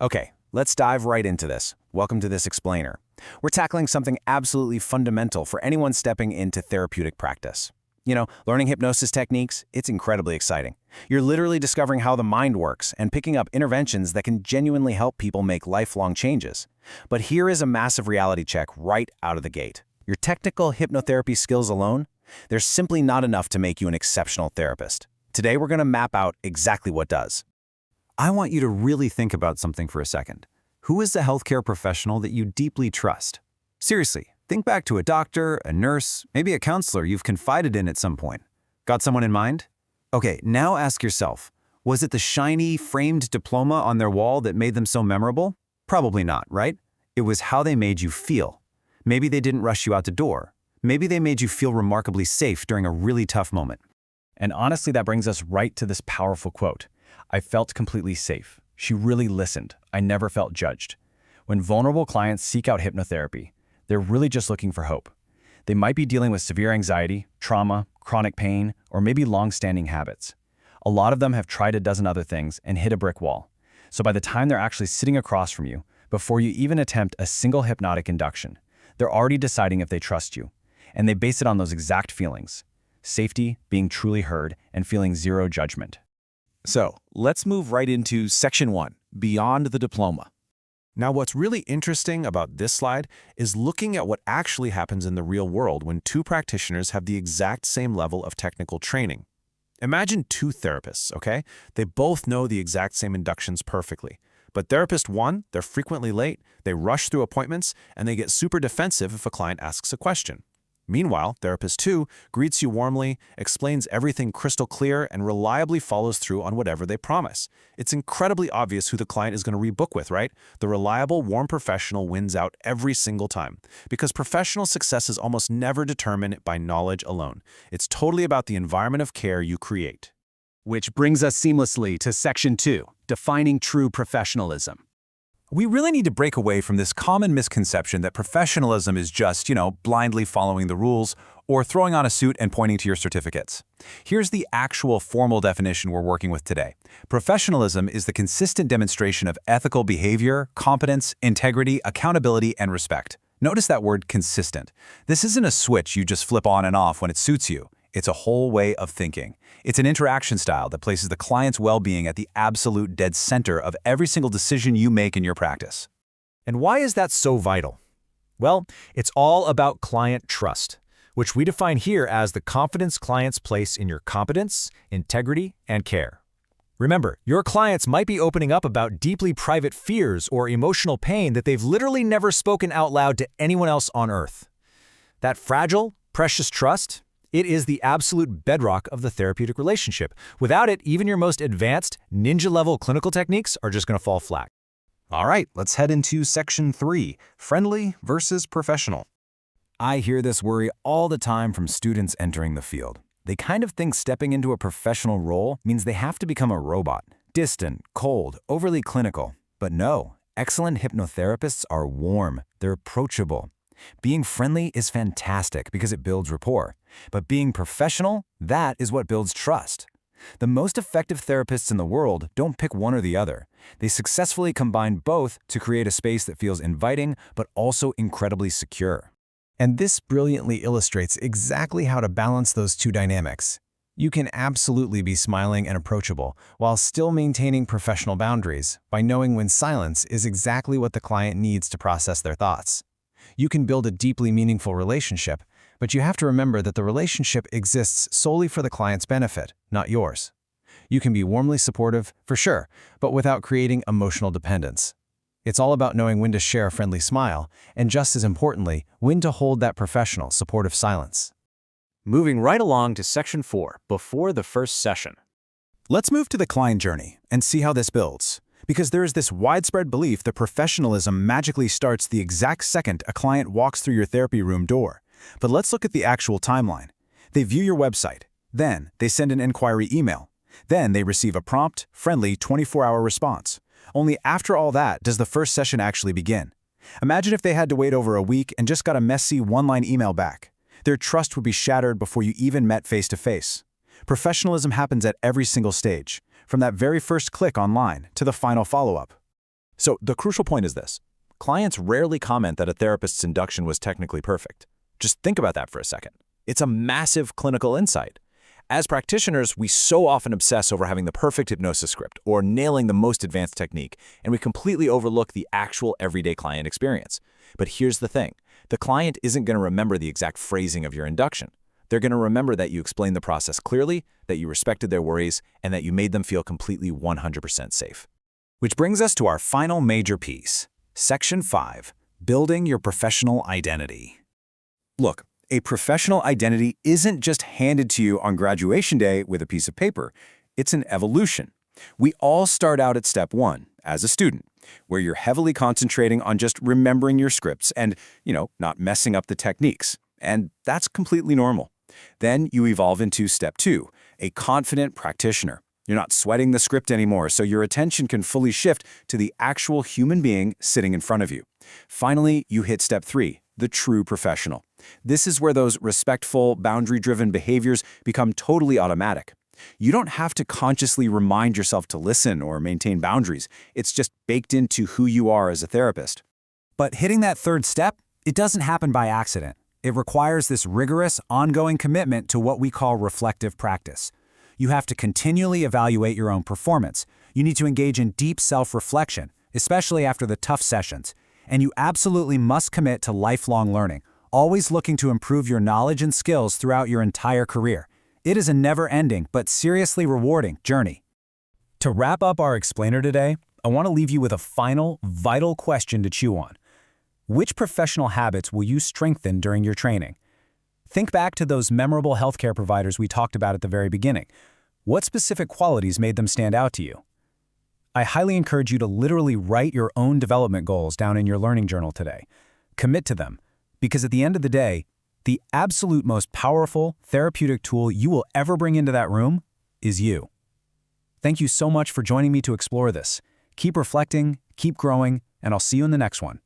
Okay, let's dive right into this. Welcome to this explainer. We're tackling something absolutely fundamental for anyone stepping into therapeutic practice. Learning hypnosis techniques, it's incredibly exciting. You're literally discovering how the mind works and picking up interventions that can genuinely help people make lifelong changes. But here is a massive reality check right out of the gate. Your technical hypnotherapy skills alone, they're simply not enough to make you an exceptional therapist. Today, we're going to map out exactly what does. I want you to really think about something for a second. Who is the healthcare professional that you deeply trust? Seriously, think back to a doctor, a nurse, maybe a counselor you've confided in at some point. Got someone in mind? Okay, now ask yourself, was it the shiny, framed diploma on their wall that made them so memorable? Probably not, right? It was how they made you feel. Maybe they didn't rush you out the door. Maybe they made you feel remarkably safe during a really tough moment. And honestly, that brings us right to this powerful quote. I felt completely safe. She really listened. I never felt judged. When vulnerable clients seek out hypnotherapy, they're really just looking for hope. They might be dealing with severe anxiety, trauma, chronic pain, or maybe long-standing habits. A lot of them have tried a dozen other things and hit a brick wall. So by the time they're actually sitting across from you, before you even attempt a single hypnotic induction, they're already deciding if they trust you. And they base it on those exact feelings: safety, being truly heard, and feeling zero judgment. So, let's move right into Section 1, Beyond the Diploma. Now, what's really interesting about this slide is looking at what actually happens in the real world when two practitioners have the exact same level of technical training. Imagine two therapists, okay? They both know the exact same inductions perfectly. But therapist 1, they're frequently late, they rush through appointments, and they get super defensive if a client asks a question. Meanwhile, therapist 2 greets you warmly, explains everything crystal clear, and reliably follows through on whatever they promise. It's incredibly obvious who the client is going to rebook with, right? The reliable, warm professional wins out every single time. Because professional success is almost never determined by knowledge alone. It's totally about the environment of care you create. Which brings us seamlessly to Section 2, Defining True Professionalism. We really need to break away from this common misconception that professionalism is just, blindly following the rules or throwing on a suit and pointing to your certificates. Here's the actual formal definition we're working with today. Professionalism is the consistent demonstration of ethical behavior, competence, integrity, accountability, and respect. Notice that word consistent. This isn't a switch you just flip on and off when it suits you. It's a whole way of thinking. It's an interaction style that places the client's well-being at the absolute dead center of every single decision you make in your practice. And why is that so vital? Well, it's all about client trust, which we define here as the confidence clients place in your competence, integrity, and care. Remember, your clients might be opening up about deeply private fears or emotional pain that they've literally never spoken out loud to anyone else on earth. That fragile, precious trust, it is the absolute bedrock of the therapeutic relationship. Without it, even your most advanced, ninja-level clinical techniques are just going to fall flat. All right, let's head into Section 3, Friendly versus Professional. I hear this worry all the time from students entering the field. They kind of think stepping into a professional role means they have to become a robot, distant, cold, overly clinical. But no, excellent hypnotherapists are warm, they're approachable. Being friendly is fantastic because it builds rapport. But being professional, that is what builds trust. The most effective therapists in the world don't pick one or the other. They successfully combine both to create a space that feels inviting but also incredibly secure. And this brilliantly illustrates exactly how to balance those two dynamics. You can absolutely be smiling and approachable while still maintaining professional boundaries by knowing when silence is exactly what the client needs to process their thoughts. You can build a deeply meaningful relationship, but you have to remember that the relationship exists solely for the client's benefit, not yours. You can be warmly supportive, for sure, but without creating emotional dependence. It's all about knowing when to share a friendly smile, and just as importantly, when to hold that professional, supportive silence. Moving right along to Section 4, Before the First Session. Let's move to the client journey and see how this builds. Because there is this widespread belief that professionalism magically starts the exact second a client walks through your therapy room door. But let's look at the actual timeline. They view your website. Then they send an inquiry email. Then they receive a prompt, friendly 24-hour response. Only after all that does the first session actually begin. Imagine if they had to wait over a week and just got a messy one-line email back. Their trust would be shattered before you even met face-to-face. Professionalism happens at every single stage, from that very first click online to the final follow-up. So the crucial point is this. Clients rarely comment that a therapist's induction was technically perfect. Just think about that for a second. It's a massive clinical insight. As practitioners, we so often obsess over having the perfect hypnosis script or nailing the most advanced technique, and we completely overlook the actual everyday client experience. But here's the thing. The client isn't going to remember the exact phrasing of your induction. They're going to remember that you explained the process clearly, that you respected their worries, and that you made them feel completely 100% safe. Which brings us to our final major piece, Section 5, Building Your Professional Identity. Look, a professional identity isn't just handed to you on graduation day with a piece of paper. It's an evolution. We all start out at step 1, as a student, where you're heavily concentrating on just remembering your scripts and, not messing up the techniques. And that's completely normal. Then you evolve into step 2, a confident practitioner. You're not sweating the script anymore, so your attention can fully shift to the actual human being sitting in front of you. Finally, you hit step 3, the true professional. This is where those respectful, boundary-driven behaviors become totally automatic. You don't have to consciously remind yourself to listen or maintain boundaries. It's just baked into who you are as a therapist. But hitting that third step, it doesn't happen by accident. It requires this rigorous, ongoing commitment to what we call reflective practice. You have to continually evaluate your own performance. You need to engage in deep self-reflection, especially after the tough sessions. And you absolutely must commit to lifelong learning, always looking to improve your knowledge and skills throughout your entire career. It is a never-ending but seriously rewarding journey. To wrap up our explainer today, I want to leave you with a final, vital question to chew on. Which professional habits will you strengthen during your training? Think back to those memorable healthcare providers we talked about at the very beginning. What specific qualities made them stand out to you? I highly encourage you to literally write your own development goals down in your learning journal today. Commit to them, because at the end of the day, the absolute most powerful therapeutic tool you will ever bring into that room is you. Thank you so much for joining me to explore this. Keep reflecting, keep growing, and I'll see you in the next one.